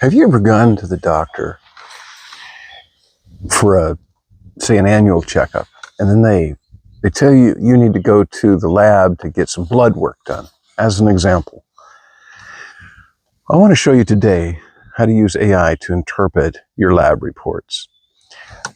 Have you ever gone to the doctor for say an annual checkup, and then they tell you you need to go to the lab to get some blood work done? As an example, I want to show you today how to use AI to interpret your lab reports.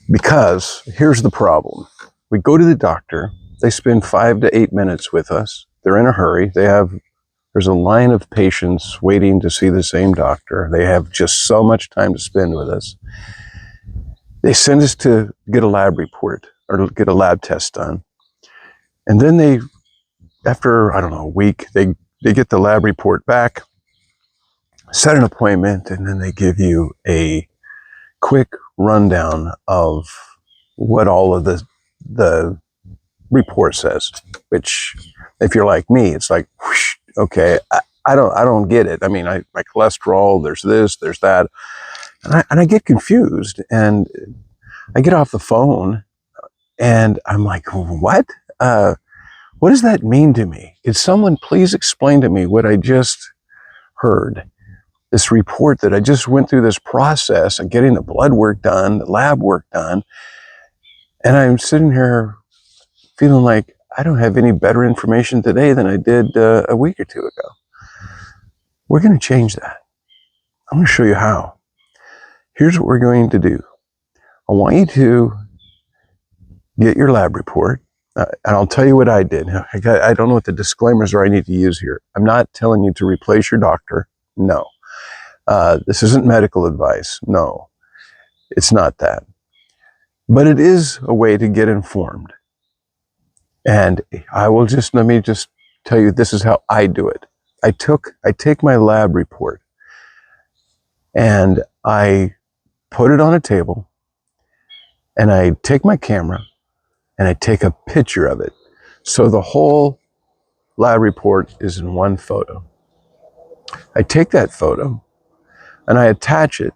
Because here's the problem. We go to the doctor, they spend 5 to 8 minutes with us. They're in a hurry. There's a line of patients waiting to see the same doctor. They have just so much time to spend with us. They send us to get a lab report or get a lab test done. And then after, I don't know, a week, they get the lab report back, set an appointment, and then they give you a quick rundown of what all of the report says, which if you're like me, it's like, whoosh, okay, I don't get it. I mean, my cholesterol, there's this, there's that. And I get confused, and I get off the phone and I'm like, what? What does that mean to me? Could someone please explain to me what I just heard? This report that I just went through this process of getting the blood work done, the lab work done. And I'm sitting here feeling like I don't have any better information today than I did a week or two ago. We're going to change that. I'm going to show you how. Here's what we're going to do. I want you to get your lab report, and I'll tell you what I did. I don't know what the disclaimers are I need to use here. I'm not telling you to replace your doctor. No. This isn't medical advice. No, it's not that. But it is a way to get informed. And let me just tell you, this is how I do it. I take my lab report and I put it on a table, and I take my camera and I take a picture of it. So the whole lab report is in one photo. I take that photo and I attach it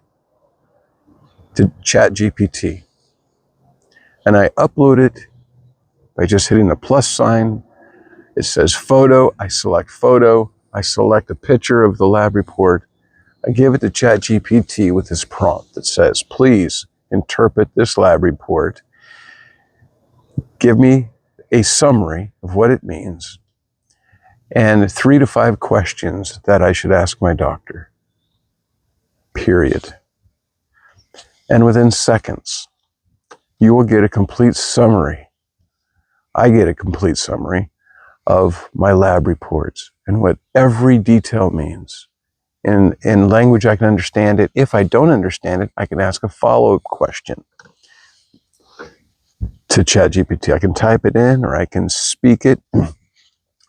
to ChatGPT. And I upload it by just hitting the plus sign. It says photo. I select photo. I select a picture of the lab report. I give it to ChatGPT with this prompt that says, please interpret this lab report. Give me a summary of what it means and 3 to 5 questions that I should ask my doctor. Period. And within seconds, you will get a complete summary. I get a complete summary of my lab reports and what every detail means. In language I can understand it. If I don't understand it, I can ask a follow-up question to ChatGPT. I can type it in or I can speak it.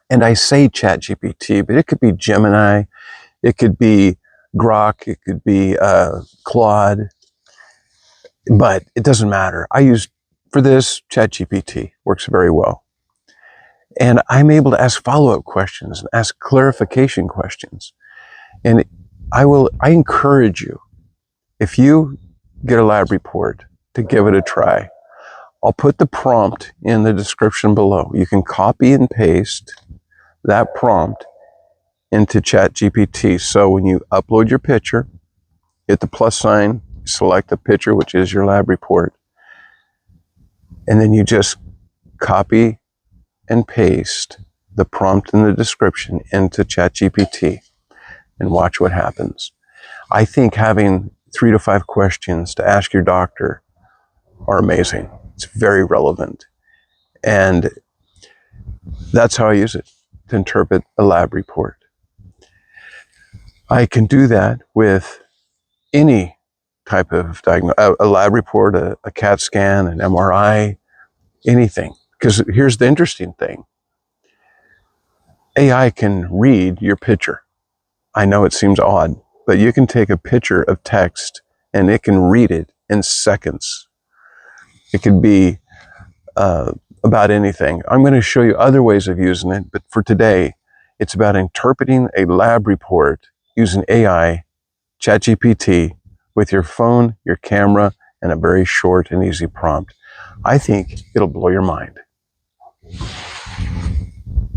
And I say ChatGPT, but it could be Gemini, it could be Grok, it could be Claude, but it doesn't matter. I use, for this, ChatGPT. Works very well. And I'm able to ask follow-up questions and ask clarification questions. And I encourage you, if you get a lab report, to give it a try. I'll put the prompt in the description below. You can copy and paste that prompt into ChatGPT. So when you upload your picture, hit the plus sign, select the picture, which is your lab report, and then you just copy and paste the prompt in the description into ChatGPT and watch what happens. I think having 3 to 5 questions to ask your doctor are amazing. It's very relevant. And that's how I use it to interpret a lab report. I can do that with any type of diagnosis, a lab report, a CAT scan, an MRI, anything. Because here's the interesting thing. AI can read your picture. I know it seems odd, but you can take a picture of text and it can read it in seconds. It could be about anything. I'm going to show you other ways of using it, but for today, it's about interpreting a lab report using AI, ChatGPT, with your phone, your camera, and a very short and easy prompt. I think it'll blow your mind.